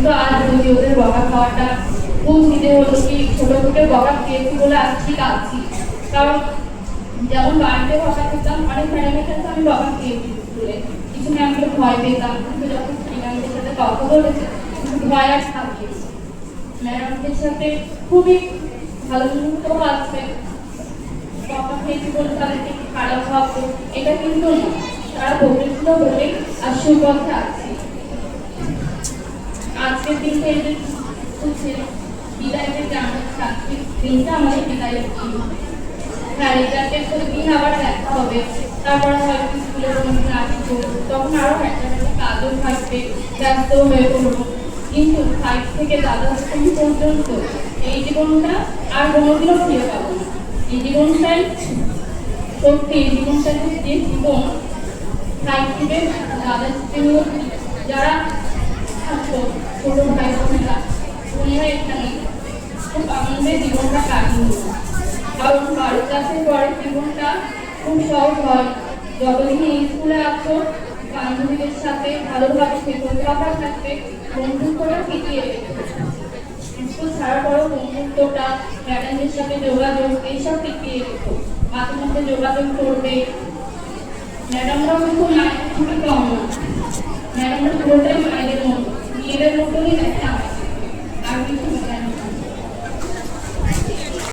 কিন্তু আজ বুঝি ওদের বকা খাওয়াটা খুব দিতে হলো কি ছোট থেকে বকা খেয়েছি বলে আজকে কাঁদছি। কারণ যেমন বাড়িতে বকা খেতাম, অনেক ম্যাডামের সাথে আমি বকা খেয়েছি স্কুলে, কিছু ম্যামকে ভয় পেতাম, কিন্তু যখন ম্যামদের সাথে কথা বলেছে ভয় আর থাকি। ম্যাডামদের সাথে খুবই ভালো মুহূর্ত আছে, বকা খেয়েছি বলে তাদেরকে খারাপ ভাবতো এটা কিন্তু না, তারা বলেছিল বলে আর সুপথে আছে। আজকের দিনটা এদের হচ্ছে বিদায় থেকে আমাদের চাকরির দিনটা আমাদের বিদায়ের দিন। হ্যাঁ, রেজাল্টের দিন আবার দেখা হবে, তারপরে হয়তো স্কুলের কোনো ক্লাস করবো, তখন আরো একটা কাজও থাকবে, ব্যস্ত হয়ে পড়বো। কিন্তু 5 থেকে দ্বাদশ শ্রেণী পর্যন্ত এই জীবনটা আর কোনোদিনও ফিরে পাবো না। এই জীবনটাই সত্যি, এই জীবনটাই যে জীবন 5 থেকে দ্বাদশ শ্রেণী যারা থাকতো ছোট ভাই বোনেরা, তোমরা এখানে খুব আনন্দের জীবনটা কাটিয়ে নিও। কারণ 12 ক্লাসের পরে জীবনটা খুব সহজ হয়। যতদিন এই স্কুলে আছো বান্ধবীদের সাথে ভালোভাবে থেকো, কথা থাকবে, বন্ধুত্বটা টিকিয়ে রেখো। স্কুল ছাড়ার পরও বন্ধুত্বটা, ম্যাডামদের সাথে যোগাযোগ এইসব টিকিয়ে রেখো। মাঝে মধ্যে যোগাযোগ করবে। ম্যাডামরাও কিন্তু মায়ের থেকে কম না, ম্যাডামরা পুরোটাই মায়েদের মতো, মেয়েদের মতনই দেখে আমাকে, আর কিছু